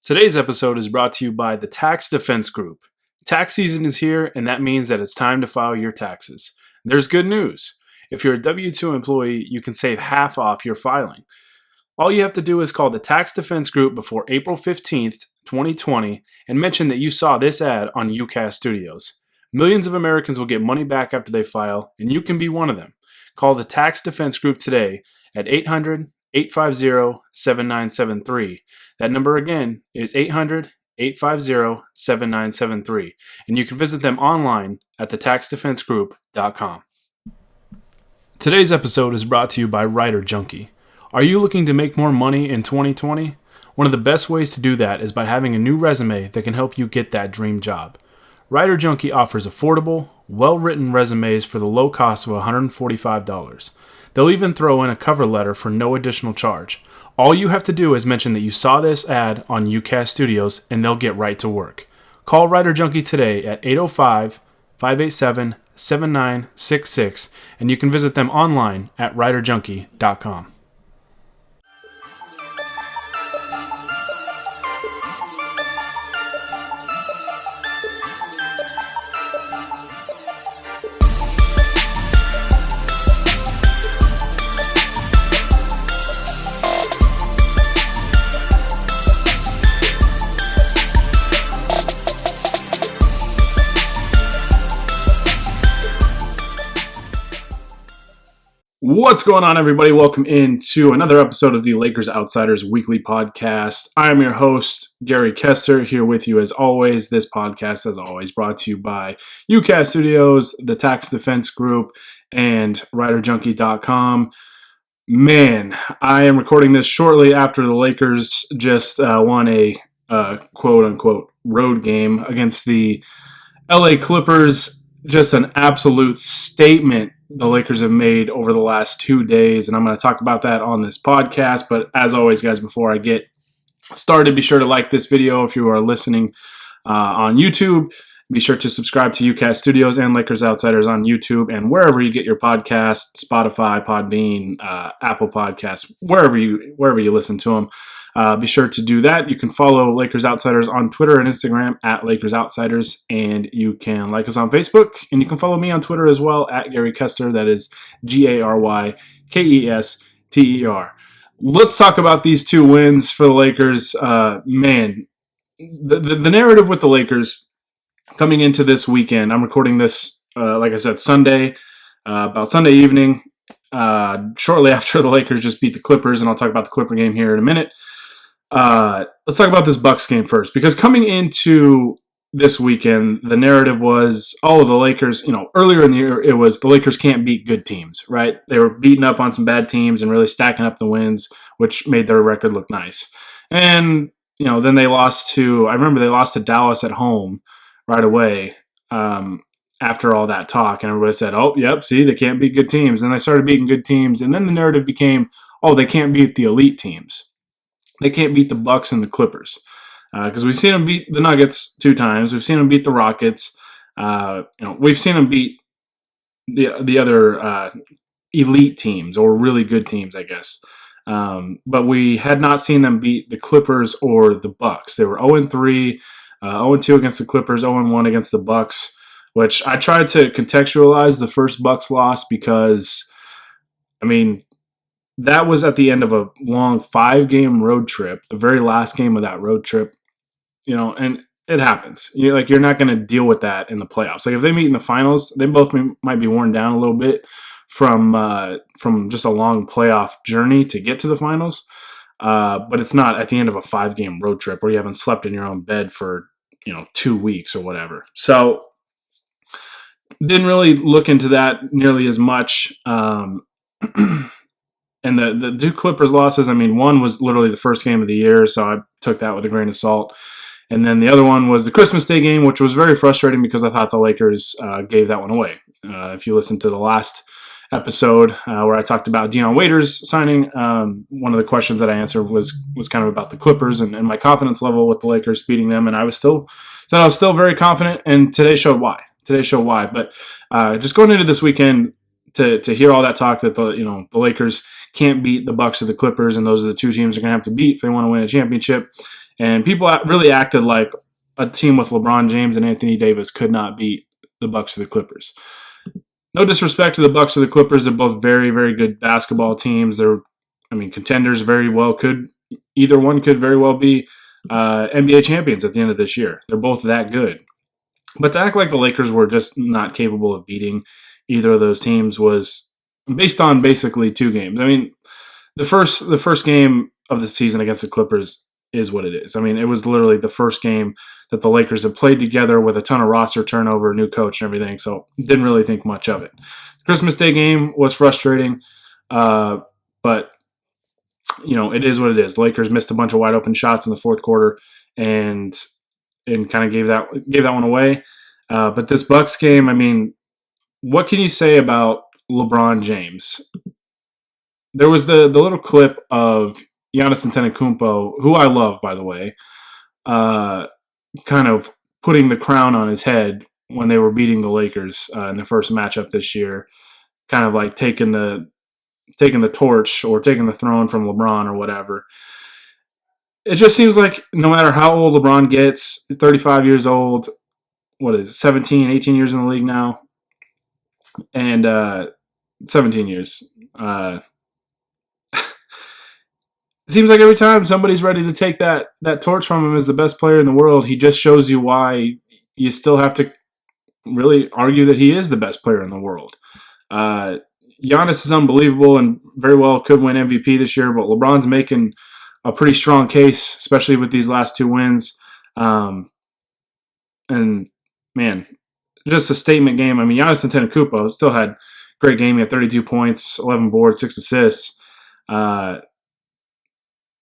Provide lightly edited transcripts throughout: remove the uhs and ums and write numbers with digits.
Today's episode is brought to you by the Tax Defense Group. Tax season is here, and that means that it's time to file your taxes. There's good news. If you're a W-2 employee, you can save half off your filing. All you have to do is call the Tax Defense Group before April 15th, 2020, and mention that you saw this ad on UCAS Studios. Millions of Americans will get money back after they file, and you can be one of them. Call the Tax Defense Group today at 800-850-7973. That number again is 800-850-7973. And you can visit them online at thetaxdefensegroup.com. Today's episode is brought to you by Writer Junkie. Are you looking to make more money in 2020? One of the best ways to do that is by having a new resume that can help you get that dream job. Writer Junkie offers affordable, well-written resumes for the low cost of $145. They'll even throw in a cover letter for no additional charge. All you have to do is mention that you saw this ad on UCAS Studios, and they'll get right to work. Call Writer Junkie today at 805-587-7966, and you can visit them online at writerjunkie.com. What's going on, everybody? Welcome into another episode of the Lakers Outsiders Weekly Podcast. I'm your host, Gary Kester, here with you as always. This podcast, as always, brought to you by UCAS Studios, the Tax Defense Group, and WriterJunkie.com. Man, I am recording this shortly after the Lakers just won a quote-unquote road game against the LA Clippers. Just an absolute statement the Lakers have made over the last 2 days, and I'm going to talk about that on this podcast. But as always, guys, before I get started, be sure to like this video if you are listening on YouTube. Be sure to subscribe to UCAS Studios and Lakers Outsiders on YouTube and wherever you get your podcasts, Spotify, Podbean, Apple Podcasts, wherever you listen to them. Be sure to do that. You can follow Lakers Outsiders on Twitter and Instagram at Lakers Outsiders, and you can like us on Facebook, and you can follow me on Twitter as well at Gary Kester. That is GaryKester. Let's talk about these two wins for the Lakers. Man, the narrative with the Lakers coming into this weekend. I'm recording this, like I said, Sunday, about Sunday evening, shortly after the Lakers just beat the Clippers, and I'll talk about the Clipper game here in a minute. Let's talk about this Bucks game first, because coming into this weekend, the narrative was, the Lakers, earlier in the year, it was the Lakers can't beat good teams, right? They were beating up on some bad teams and really stacking up the wins, which made their record look nice. And, then they lost to Dallas at home right away, after all that talk, and everybody said, see, they can't beat good teams. And they started beating good teams, and then the narrative became, they can't beat the elite teams. They can't beat the Bucks and the Clippers, because we've seen them beat the Nuggets 2 times. We've seen them beat the Rockets. We've seen them beat the other elite teams, or really good teams, I guess. But we had not seen them beat the Clippers or the Bucks. They were 0-3, 0-2 against the Clippers, 0-1 against the Bucks, which I tried to contextualize the first Bucks loss because, that was at the end of a long 5-game road trip, the very last game of that road trip, and it happens. You're not going to deal with that in the playoffs. Like, if they meet in the finals, they both might be worn down a little bit from just a long playoff journey to get to the finals. But it's not at the end of a 5-game road trip where you haven't slept in your own bed for, 2 weeks or whatever. So didn't really look into that nearly as much. And the two Clippers losses, one was literally the first game of the year, so I took that with a grain of salt. And then the other one was the Christmas Day game, which was very frustrating because I thought the Lakers gave that one away. If you listen to the last episode where I talked about Dion Waiters signing, one of the questions that I answered was kind of about the Clippers and my confidence level with the Lakers beating them, and I was still very confident, and today showed why. But just going into this weekend, to hear all that talk that the Lakers can't beat the Bucks or the Clippers, and those are the two teams they're going to have to beat if they want to win a championship. and people really acted like a team with LeBron James and Anthony Davis could not beat the Bucks or the Clippers. No disrespect to the Bucks or the Clippers, they're both very, very good basketball teams. Contenders very well could either one could very well be NBA champions at the end of this year. They're both that good. But to act like the Lakers were just not capable of beating either of those teams was based on basically two games. I mean, the first game of the season against the Clippers is what it is. I mean, it was literally the first game that the Lakers have played together with a ton of roster turnover, new coach, and everything. So didn't really think much of it. The Christmas Day game was frustrating, but it is what it is. Lakers missed a bunch of wide open shots in the fourth quarter, and kind of gave that one away. But this Bucks game, I mean, what can you say about LeBron James? There was the little clip of Giannis Antetokounmpo, who I love, by the way, kind of putting the crown on his head when they were beating the Lakers in the first matchup this year, kind of like taking the torch or taking the throne from LeBron or whatever. It just seems like no matter how old LeBron gets, he's 35 years old, 17, 18 years in the league now, and 17 years. It seems like every time somebody's ready to take that torch from him as the best player in the world, he just shows you why you still have to really argue that he is the best player in the world. Giannis is unbelievable and very well could win MVP this year, but LeBron's making a pretty strong case, especially with these last two wins. And man, just a statement game. I mean, Giannis Antetokounmpo still had a great game. He had 32 points, 11 boards, 6 assists.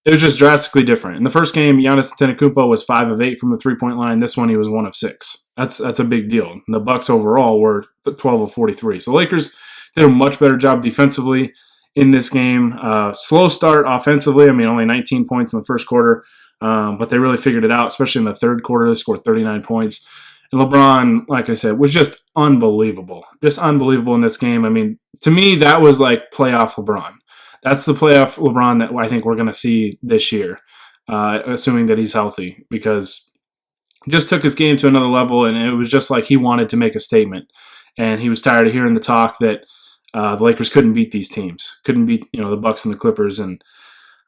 It was just drastically different. In the first game, Giannis Antetokounmpo was 5 of 8 from the three-point line. This one, he was 1 of 6. That's a big deal. And the Bucks overall were 12 of 43. So the Lakers did a much better job defensively in this game. Slow start offensively. I mean, only 19 points in the first quarter, but they really figured it out, especially in the third quarter. They scored 39 points. And LeBron, like I said, was just unbelievable. Just unbelievable in this game. I mean, to me, that was like playoff LeBron. That's the playoff LeBron that I think we're going to see this year, assuming that he's healthy, because he just took his game to another level, and it was just like he wanted to make a statement. And he was tired of hearing the talk that the Lakers couldn't beat these teams, couldn't beat the Bucks and the Clippers and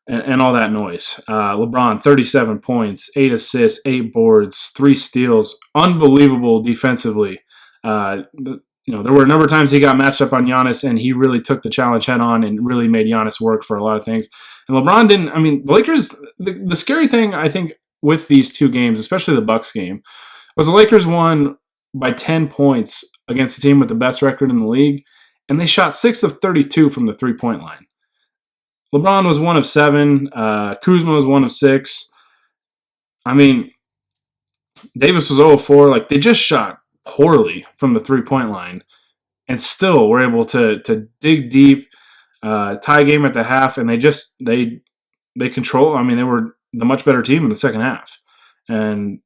all that noise. LeBron, 37 points, 8 assists, 8 boards, 3 steals, unbelievable defensively. There were a number of times he got matched up on Giannis, and he really took the challenge head on and really made Giannis work for a lot of things. And LeBron didn't. I mean, the Lakers. The scary thing I think with these two games, especially the Bucks game, was the Lakers won by 10 points against a team with the best record in the league, and they shot 6 of 32 from the 3-point line. LeBron was 1 of 7. Kuzma was 1 of 6. I mean, Davis was 0 of 4. Like, they just shot poorly from the 3-point line and still were able to dig deep, tie game at the half, and they control. I mean, they were the much better team in the second half. And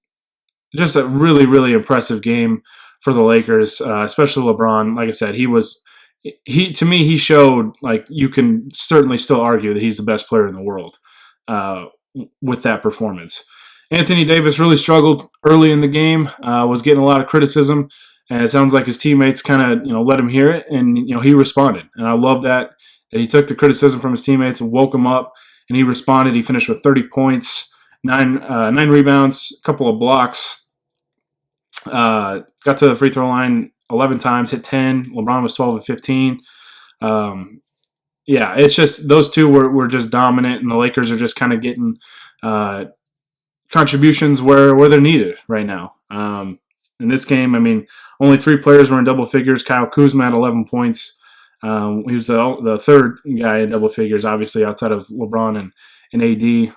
just a really, really impressive game for the Lakers, especially LeBron. Like I said, to me, he showed, like, you can certainly still argue that he's the best player in the world with that performance. Anthony Davis really struggled early in the game, was getting a lot of criticism, and it sounds like his teammates kind of let him hear it, and he responded. And I love that he took the criticism from his teammates and woke him up, and he responded. He finished with 30 points, 9 rebounds, a couple of blocks, got to the free throw line 11 times, hit 10. LeBron was 12 of 15. It's just those two were just dominant, and the Lakers are just kind of getting contributions where they're needed right now. In this game, I mean, only 3 players were in double figures. Kyle Kuzma had 11 points. He was the third guy in double figures, obviously, outside of LeBron and AD.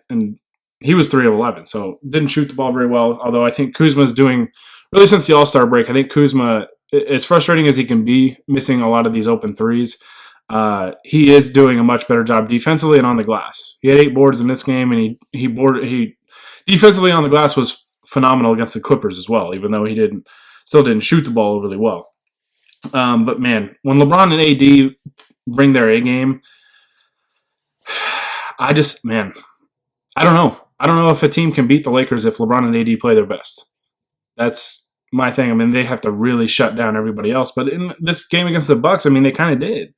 And he was 3 of 11, so didn't shoot the ball very well. Although I think Kuzma's doing, really since the All-Star break, I think Kuzma, as frustrating as he can be, missing a lot of these open threes, he is doing a much better job defensively and on the glass. He had 8 boards in this game, and he defensively on the glass was phenomenal against the Clippers as well, even though he still didn't shoot the ball really well. But man, when LeBron and AD bring their A game, I don't know. I don't know if a team can beat the Lakers if LeBron and AD play their best. That's my thing. I mean, they have to really shut down everybody else. But in this game against the Bucks, I mean, they kind of did.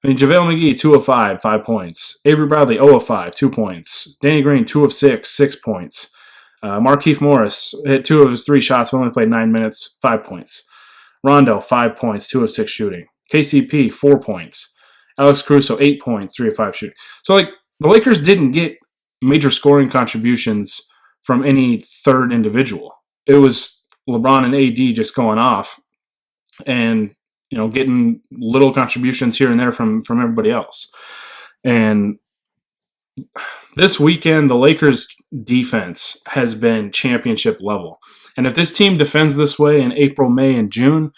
I mean, JaVale McGee, 2 of 5, 5 points. Avery Bradley, 0 of 5, 2 points. Danny Green, 2 of 6, 6 points. Markieff Morris hit 2 of his 3 shots, but only played 9 minutes, 5 points. Rondo, 5 points, 2 of 6 shooting. KCP, 4 points. Alex Caruso, 8 points, 3 of 5 shooting. So, the Lakers didn't get major scoring contributions from any third individual. It was LeBron and AD just going off and, getting little contributions here and there from everybody else. And this weekend, the Lakers defense has been championship level. And if this team defends this way in April, May, and June,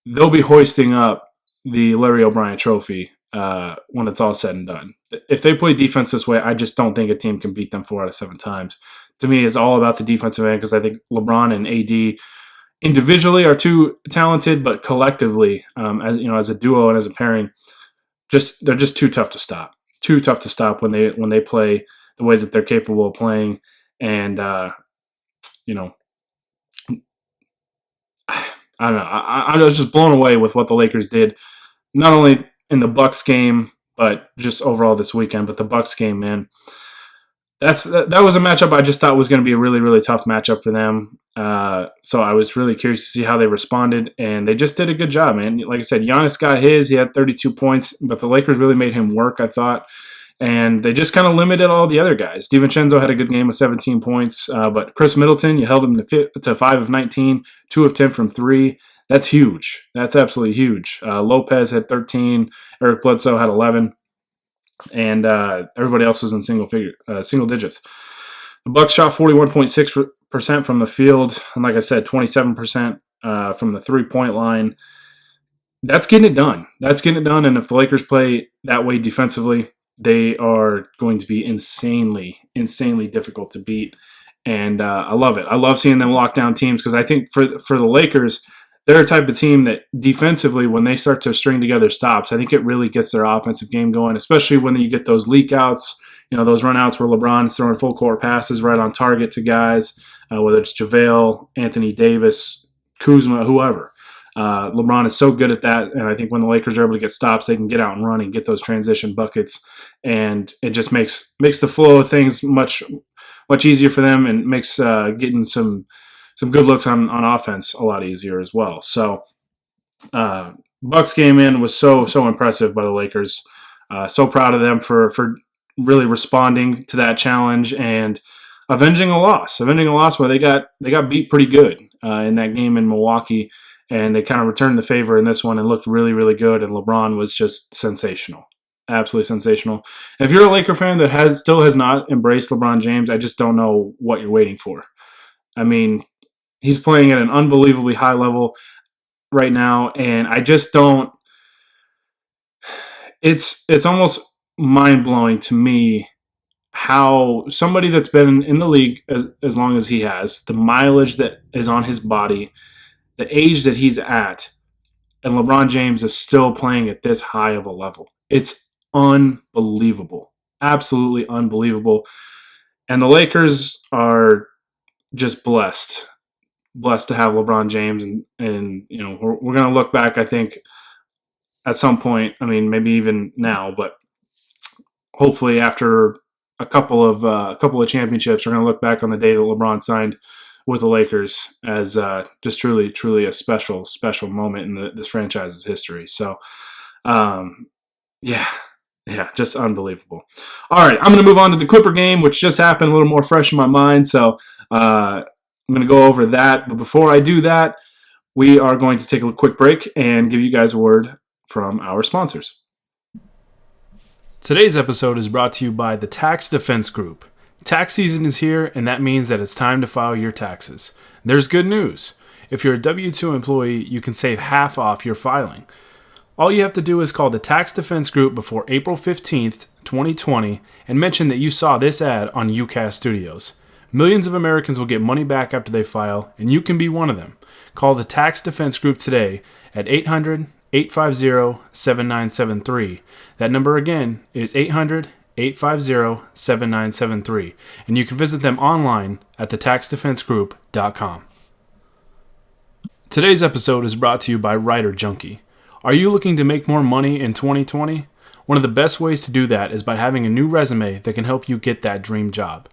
they'll be hoisting up the Larry O'Brien trophy when it's all said and done. If they play defense this way, I just don't think a team can beat them 4 out of 7 times. To me, it's all about the defensive end because I think LeBron and AD individually are too talented, but collectively, as a duo and as a pairing, they're just too tough to stop. Too tough to stop when they play the ways that they're capable of playing. And I don't know. I was just blown away with what the Lakers did, not only in the Bucks game, but just overall this weekend. But the Bucks game, man, that was a matchup I just thought was going to be a really, really tough matchup for them. So I was really curious to see how they responded, and they just did a good job, man. Like I said, Giannis got his. He had 32 points, but the Lakers really made him work, I thought. And they just kind of limited all the other guys. DiVincenzo had a good game with 17 points, but Chris Middleton, you held him to 5 of 19, 2 of 10 from 3. That's huge. That's absolutely huge. Lopez had 13. Eric Bledsoe had 11. And everybody else was in single digits. The Bucks shot 41.6% from the field, and like I said, 27% from the 3-point line. That's getting it done. And if the Lakers play that way defensively, they are going to be insanely, insanely difficult to beat. And I love it. I love seeing them lock down teams because I think for the Lakers, they're a type of team that defensively, when they start to string together stops, I think it really gets their offensive game going, especially when you get those leak outs, those run outs where LeBron's throwing full court passes right on target to guys, whether it's JaVale, Anthony Davis, Kuzma, whoever. LeBron is so good at that, and I think when the Lakers are able to get stops, they can get out and run and get those transition buckets, and it just makes the flow of things much, much easier for them and makes getting some good looks on offense a lot easier as well. So Bucks game in was so impressive by the Lakers. So proud of them for really responding to that challenge and avenging a loss where they got beat pretty good in that game in Milwaukee, and they kind of returned the favor in this one and looked really, really good, and LeBron was just sensational. Absolutely sensational. And if you're a Laker fan that still has not embraced LeBron James, I just don't know what you're waiting for. I mean, he's playing at an unbelievably high level right now, and I just don't. It's almost mind-blowing to me how somebody that's been in the league as long as he has, the mileage that is on his body, the age that he's at, and LeBron James is still playing at this high of a level. It's unbelievable. Absolutely unbelievable. And the Lakers are just blessed to have LeBron James, and we're going to look back, I think, at some point. I mean, maybe even now, but hopefully after a couple of championships, we're going to look back on the day that LeBron signed with the Lakers as just truly a special moment in this franchise's history. So, yeah, just unbelievable. All right, I'm going to move on to the Clipper game, which just happened, a little more fresh in my mind. So, I'm going to go over that. But before I do that, we are going to take a quick break and give you guys a word from our sponsors. Today's episode is brought to you by the Tax Defense Group. Tax season is here, and that means that it's time to file your taxes. There's good news. If you're a W-2 employee, you can save half off your filing. All you have to do is call the Tax Defense Group before April 15th, 2020, and mention that you saw this ad on UCAS Studios. Millions of Americans will get money back after they file, and you can be one of them. Call the Tax Defense Group today at 800-850-7973. That number again is 850-7973, and you can visit them online at thetaxdefensegroup.com. Today's episode is brought to you by Writer Junkie. Are you looking to make more money in 2020? One of the best ways to do that is by having a new resume that can help you get that dream job.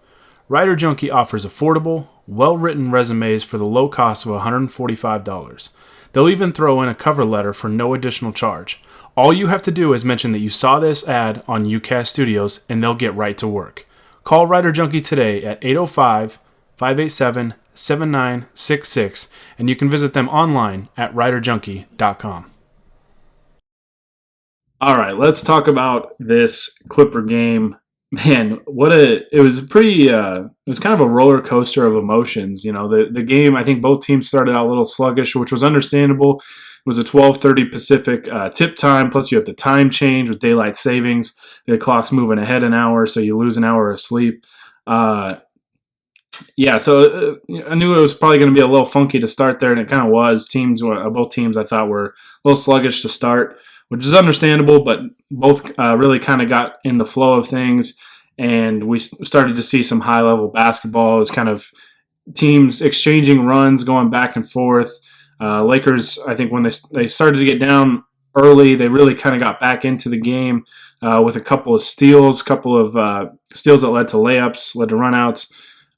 Writer Junkie offers affordable, well-written resumes for the low cost of $145. They'll even throw in a cover letter for no additional charge. All you have to do is mention that you saw this ad on UCast Studios, and they'll get right to work. Call Writer Junkie today at 805-587-7966, and you can visit them online at writerjunkie.com. All right, let's talk about this Clipper game. Man, it was kind of a roller coaster of emotions. You know, the game, I think both teams started out a little sluggish, which was understandable. It was a 12:30 Pacific tip time, plus you have the time change with daylight savings. The clock's moving ahead an hour, so you lose an hour of sleep. I knew it was probably going to be a little funky to start there, and it kind of was. Both teams I thought were a little sluggish to start, which is understandable, but both really kind of got in the flow of things, and we started to see some high-level basketball. It was kind of teams exchanging runs, going back and forth. Lakers, I think when they started to get down early, they really kind of got back into the game with a couple of steals that led to layups, led to runouts.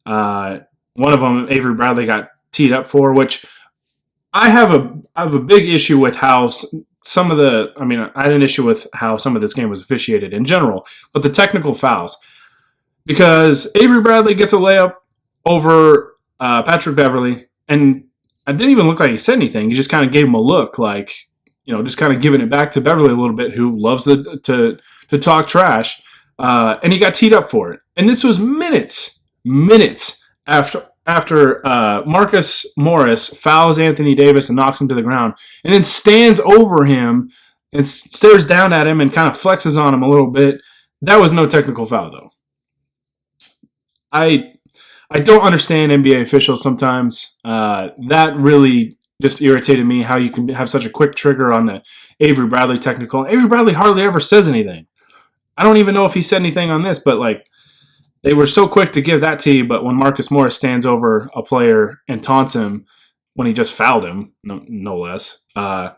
One of them, Avery Bradley, got teed up for, which I have a big issue with how I had an issue with how some of this game was officiated in general, but the technical fouls. Because Avery Bradley gets a layup over Patrick Beverley, and it didn't even look like he said anything. He just kind of gave him a look, like, just kind of giving it back to Beverley a little bit, who loves to talk trash. And he got teed up for it. And this was minutes after Marcus Morris fouls Anthony Davis and knocks him to the ground, and then stands over him and stares down at him and kind of flexes on him a little bit. That was no technical foul, though. I don't understand NBA officials sometimes. That really just irritated me, how you can have such a quick trigger on the Avery Bradley technical. Avery Bradley hardly ever says anything. I don't even know if he said anything on this, but they were so quick to give that to you, but when Marcus Morris stands over a player and taunts him when he just fouled him, no less, I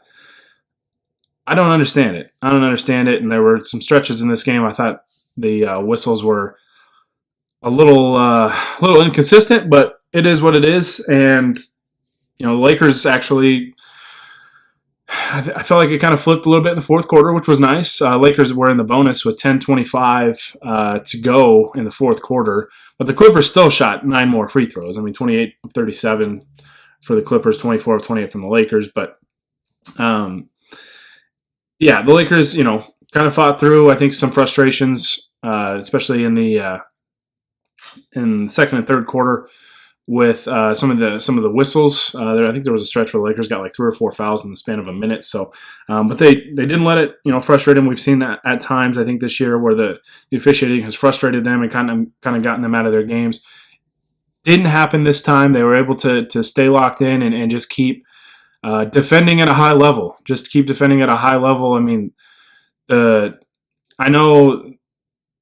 don't understand it. And there were some stretches in this game I thought the whistles were a little inconsistent, but it is what it is. And the Lakers actually, I felt like it kind of flipped a little bit in the fourth quarter, which was nice. Lakers were in the bonus with 10:25 to go in the fourth quarter, but the Clippers still shot 9 more free throws. 28 of 37 for the Clippers, 24 of 28 from the Lakers. But the Lakers, kind of fought through, I think, some frustrations, especially in the second and third quarter, with some of the whistles. I think there was a stretch where the Lakers got 3 or 4 fouls in the span of a minute. So, but they didn't let it frustrate them. We've seen that at times, I think, this year, where the officiating has frustrated them and kind of gotten them out of their games. Didn't happen this time. They were able to stay locked in and just keep defending at a high level. I know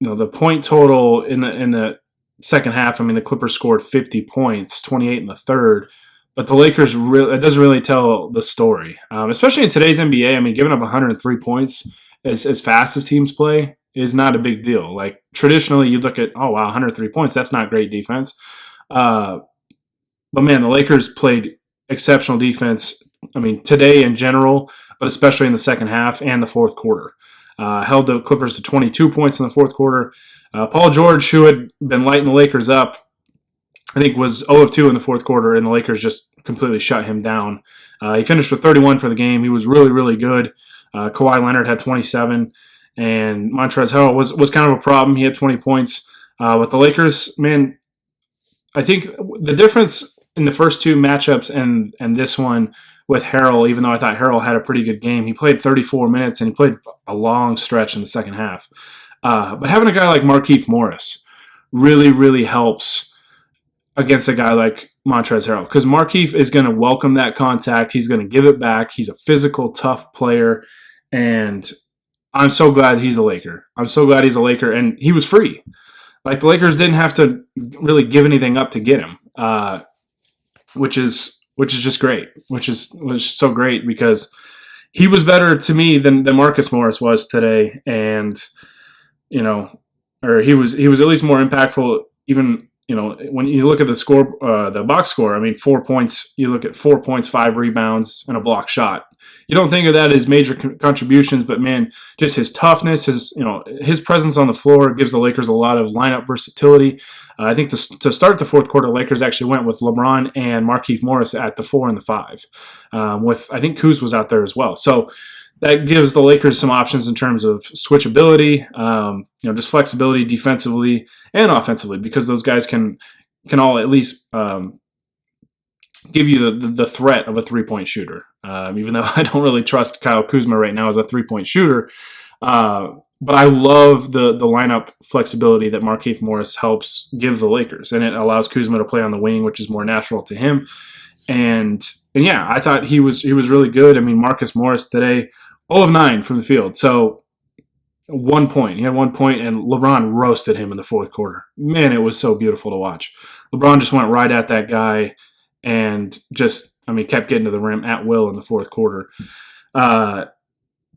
the point total in the second half, the Clippers scored 50 points, 28 in the third, but the Lakers it doesn't really tell the story, especially in today's NBA. Giving up 103 points as fast as teams play is not a big deal. Traditionally, you look at, 103 points, that's not great defense. But man, the Lakers played exceptional defense. Today in general, but especially in the second half and the fourth quarter. Held the Clippers to 22 points in the fourth quarter. Paul George, who had been lighting the Lakers up, I think was 0 of 2 in the fourth quarter, and the Lakers just completely shut him down. He finished with 31 for the game. He was really, really good. Kawhi Leonard had 27, and Montrezl Harrell was kind of a problem. He had 20 points. But the Lakers, man, I think the difference in the first two matchups and this one with Harrell, even though I thought Harrell had a pretty good game, he played 34 minutes, and he played a long stretch in the second half. But having a guy like Markieff Morris really, really helps against a guy like Montrezl Harrell, because Markieff is going to welcome that contact. He's going to give it back. He's a physical, tough player, and I'm so glad he's a Laker. I'm so glad he's a Laker, and he was free. Like the Lakers didn't have to really give anything up to get him, which is just great. Which is so great because he was better to me than Marcus Morris was today, and you know, or he was at least more impactful. Even when you look at the score, the box score. I mean, 4 points. You look at 4 points, 5 rebounds, and a block shot. You don't think of that as major contributions, but man, just his toughness, his presence on the floor gives the Lakers a lot of lineup versatility. I think to start the fourth quarter, Lakers actually went with LeBron and Markieff Morris at the 4 and the 5. With I think Kuz was out there as well. So that gives the Lakers some options in terms of switchability, just flexibility defensively and offensively, because those guys can all at least give you the threat of a 3-point shooter. Even though I don't really trust Kyle Kuzma right now as a 3-point shooter, but I love the lineup flexibility that Markieff Morris helps give the Lakers, and it allows Kuzma to play on the wing, which is more natural to him. And yeah, I thought he was really good. I mean, Marcus Morris today, 0 of 9 from the field. So 1 point. He had 1 point, and LeBron roasted him in the fourth quarter. Man, it was so beautiful to watch. LeBron just went right at that guy and kept getting to the rim at will in the fourth quarter. But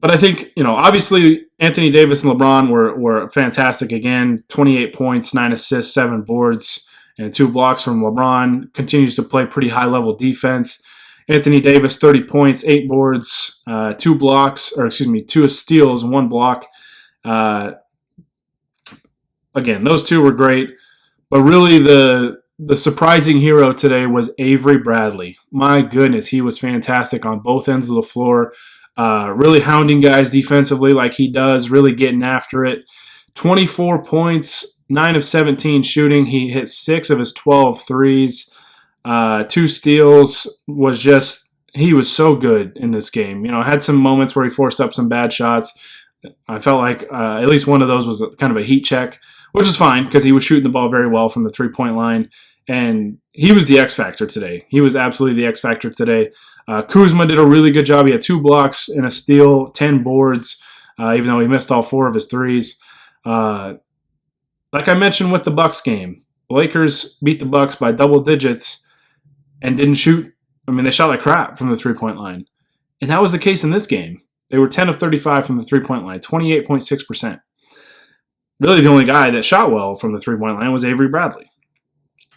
I think, obviously Anthony Davis and LeBron were fantastic again. 28 points, 9 assists, 7 boards, and 2 blocks from LeBron. Continues to play pretty high-level defense. Anthony Davis, 30 points, 8 boards, 2 steals, 1 block. Again, those two were great. But really the surprising hero today was Avery Bradley. My goodness, he was fantastic on both ends of the floor. Really hounding guys defensively like he does, really getting after it. 24 points, 9 of 17 shooting. He hit 6 of his 12 threes. 2 steals. He was so good in this game. Had some moments where he forced up some bad shots. I felt like at least one of those was kind of a heat check, which is fine because he was shooting the ball very well from the 3-point line. And he was the X factor today. He was absolutely the X factor today. Kuzma did a really good job. He had 2 blocks and a steal, 10 boards, even though he missed all 4 of his threes. Like I mentioned with the Bucks game, the Lakers beat the Bucks by double digits and didn't shoot. I mean, they shot like crap from the 3-point line. And that was the case in this game. They were 10 of 35 from the 3-point line, 28.6%. Really, the only guy that shot well from the 3-point line was Avery Bradley.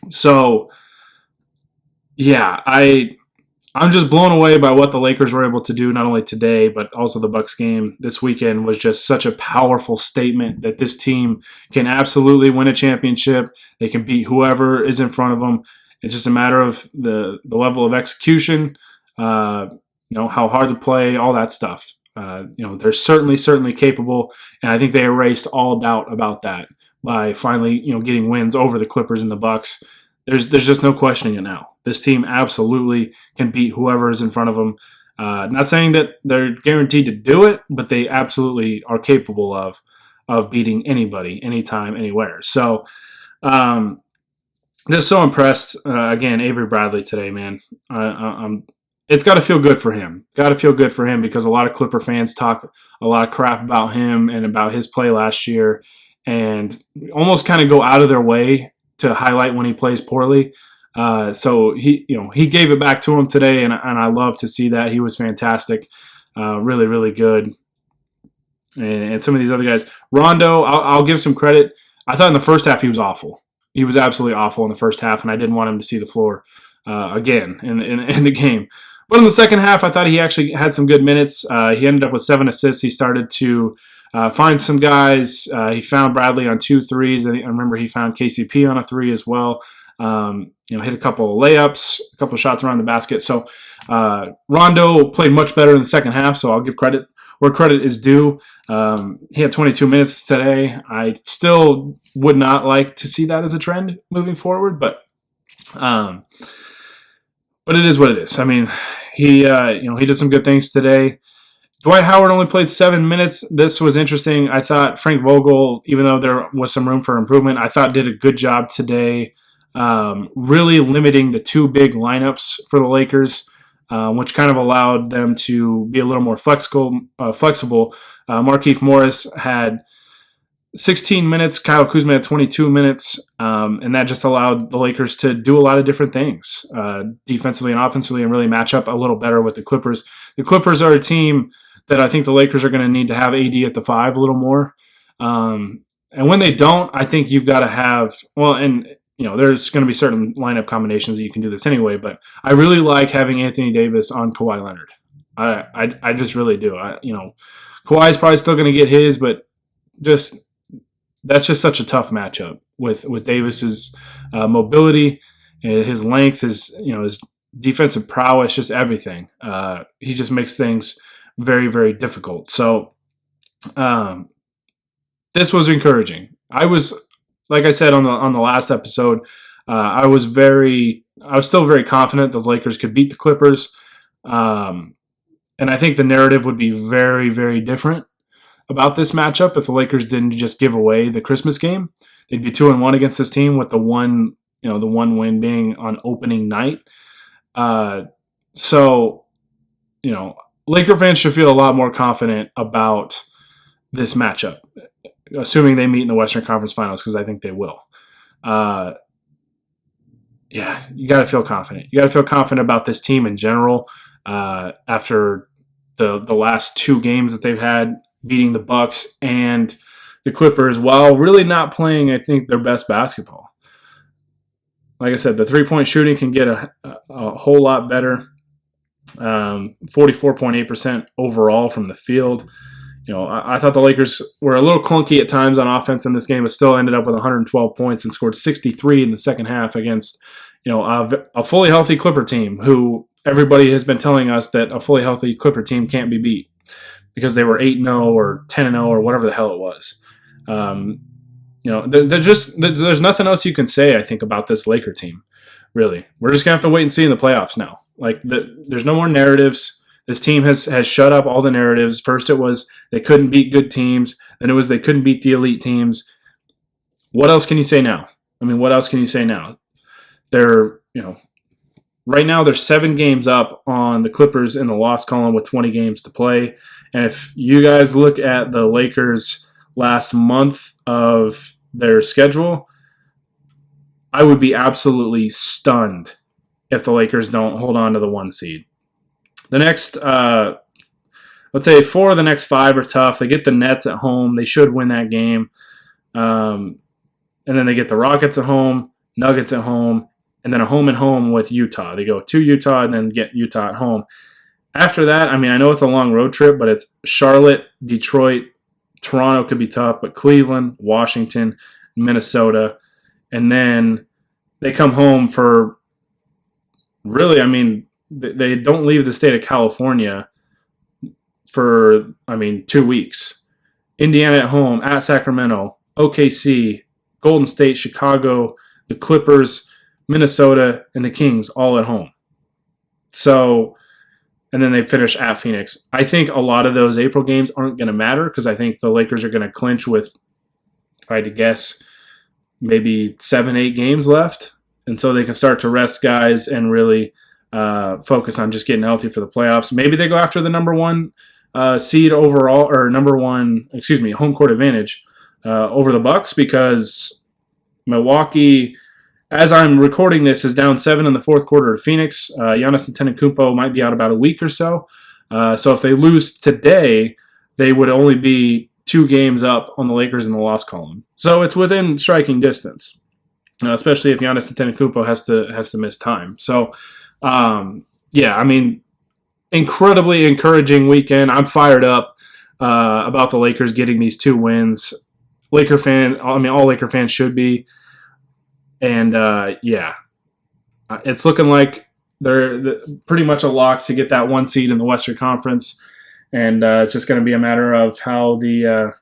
So, yeah, I'm just blown away by what the Lakers were able to do, not only today, but also the Bucks game this weekend was just such a powerful statement that this team can absolutely win a championship. They can beat whoever is in front of them. It's just a matter of the level of execution, how hard to play, all that stuff. They're certainly capable, and I think they erased all doubt about that by finally, getting wins over the Clippers and the Bucks. There's just no questioning it now. This team absolutely can beat whoever is in front of them. Not saying that they're guaranteed to do it, but they absolutely are capable of beating anybody, anytime, anywhere. So, just so impressed. Again, Avery Bradley today, man. It's got to feel good for him. Got to feel good for him because a lot of Clipper fans talk a lot of crap about him and about his play last year, and almost kind of go out of their way to highlight when he plays poorly. So he gave it back to him today, and I love to see that. He was fantastic, really, really good. And some of these other guys, Rondo, I'll give some credit. I thought in the first half he was awful. He was absolutely awful in the first half, and I didn't want him to see the floor again in the game. But in the second half, I thought he actually had some good minutes. He ended up with 7 assists. He started to find some guys. He found Bradley on 2 threes. I remember he found KCP on a 3 as well. Hit a couple of layups, a couple of shots around the basket. So Rondo played much better in the second half, so I'll give credit where credit is due. He had 22 minutes today. I still would not like to see that as a trend moving forward, but it is what it is. I mean, he did some good things today. Dwight Howard only played 7 minutes. This was interesting. I thought Frank Vogel, even though there was some room for improvement, I thought did a good job today, really limiting the 2 big lineups for the Lakers. which kind of allowed them to be a little more flexible. Markieff Morris had 16 minutes. Kyle Kuzma had 22 minutes, and that just allowed the Lakers to do a lot of different things defensively and offensively and really match up a little better with the Clippers. The Clippers are a team that I think the Lakers are going to need to have AD at the 5 a little more. And when they don't, I think you've got to have – well, and there's going to be certain lineup combinations that you can do this anyway, but I really like having Anthony Davis on Kawhi Leonard. I just really do. Kawhi's probably still going to get his, but that's just such a tough matchup with Davis's mobility, his length, his defensive prowess, just everything. He just makes things very, very difficult. So this was encouraging. I was, like I said on the last episode, I was still very confident the Lakers could beat the Clippers, and I think the narrative would be very, very different about this matchup if the Lakers didn't just give away the Christmas game. They'd be 2-1 against this team, with the one win being on opening night. So Laker fans should feel a lot more confident about this matchup, assuming they meet in the Western Conference Finals, because I think they will. You got to feel confident. You got to feel confident about this team in general after the last 2 games that they've had, beating the Bucks and the Clippers, while really not playing, I think, their best basketball. Like I said, the 3-point shooting can get a whole lot better. 44.8% overall from the field. I thought the Lakers were a little clunky at times on offense in this game, but still ended up with 112 points and scored 63 in the second half against, a fully healthy Clipper team, who everybody has been telling us that a fully healthy Clipper team can't be beat because they were 8-0 or 10-0 or whatever the hell it was. There's nothing else you can say, I think, about this Laker team, really. We're just going to have to wait and see in the playoffs now. There's no more narratives. This team has shut up all the narratives. First it was they couldn't beat good teams. Then it was they couldn't beat the elite teams. What else can you say now? What else can you say now? Right now they're 7 games up on the Clippers in the loss column with 20 games to play. And if you guys look at the Lakers' last month of their schedule, I would be absolutely stunned if the Lakers don't hold on to the 1 seed. The next, let's say 4 of the next 5 are tough. They get the Nets at home. They should win that game. And then they get the Rockets at home, Nuggets at home, and then a home and home with Utah. They go to Utah and then get Utah at home. After that, I know it's a long road trip, but it's Charlotte, Detroit, Toronto could be tough, but Cleveland, Washington, Minnesota, and then they come home for really, they don't leave the state of California for, 2 weeks. Indiana at home, at Sacramento, OKC, Golden State, Chicago, the Clippers, Minnesota, and the Kings all at home. So, and then they finish at Phoenix. I think a lot of those April games aren't going to matter because I think the Lakers are going to clinch with, if I had to guess, maybe 7-8 games left. And so they can start to rest guys and really focus on just getting healthy for the playoffs. Maybe they go after the number 1 seed overall, or home court advantage over the Bucks, because Milwaukee, as I'm recording this, is down 7 in the fourth quarter to Phoenix. Giannis Antetokounmpo might be out about a week or so. So if they lose today, they would only be 2 games up on the Lakers in the loss column. So it's within striking distance, especially if Giannis Antetokounmpo has to miss time. So, incredibly encouraging weekend. I'm fired up about the Lakers getting these 2 wins. All Laker fans should be. And, it's looking like they're pretty much a lock to get that 1 seed in the Western Conference. And it's just going to be a matter of how the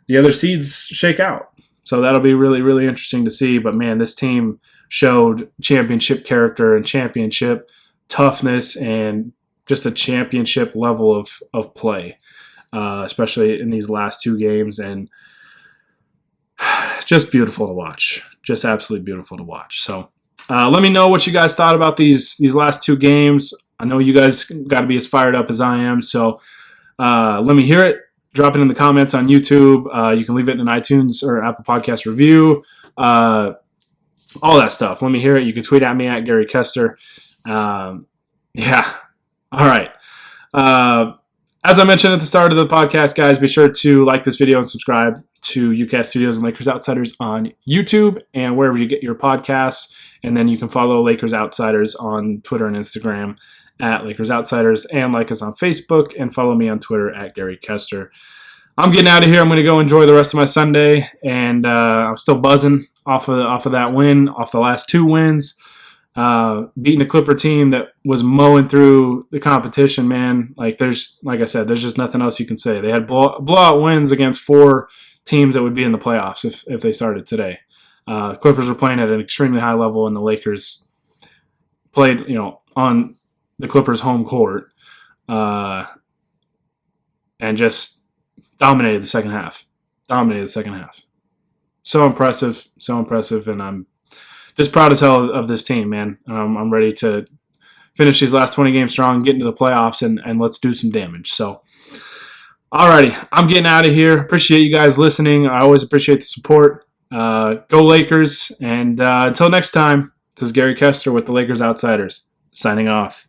other seeds shake out. So that'll be really, really interesting to see. But, man, this team showed championship character and championship toughness and just a championship level of play, especially in these last 2 games. And just beautiful to watch. Just absolutely beautiful to watch. So let me know what you guys thought about these last 2 games. I know you guys got to be as fired up as I am. So let me hear it. Drop it in the comments on YouTube. You can leave it in an iTunes or Apple Podcast review. All that stuff. Let me hear it. You can tweet at me at Gary Kester. Yeah. All right. As I mentioned at the start of the podcast, guys, be sure to like this video and subscribe to UCast Studios and Lakers Outsiders on YouTube and wherever you get your podcasts. And then you can follow Lakers Outsiders on Twitter and Instagram at Lakers Outsiders, and like us on Facebook and follow me on Twitter at Gary Kester. I'm getting out of here. I'm going to go enjoy the rest of my Sunday, and I'm still buzzing off of that win, off the last 2 wins. Beating a Clipper team that was mowing through the competition, man. Like I said, there's just nothing else you can say. They had blowout wins against 4 teams that would be in the playoffs if they started today. Clippers were playing at an extremely high level, and the Lakers played, on the Clippers' home court, and just dominated the second half. So impressive, and I'm just proud as hell of this team, man. I'm ready to finish these last 20 games strong, get into the playoffs, and let's do some damage. So, alrighty, I'm getting out of here. Appreciate you guys listening. I always appreciate the support. Go Lakers, and until next time, this is Gary Kester with the Lakers Outsiders, signing off.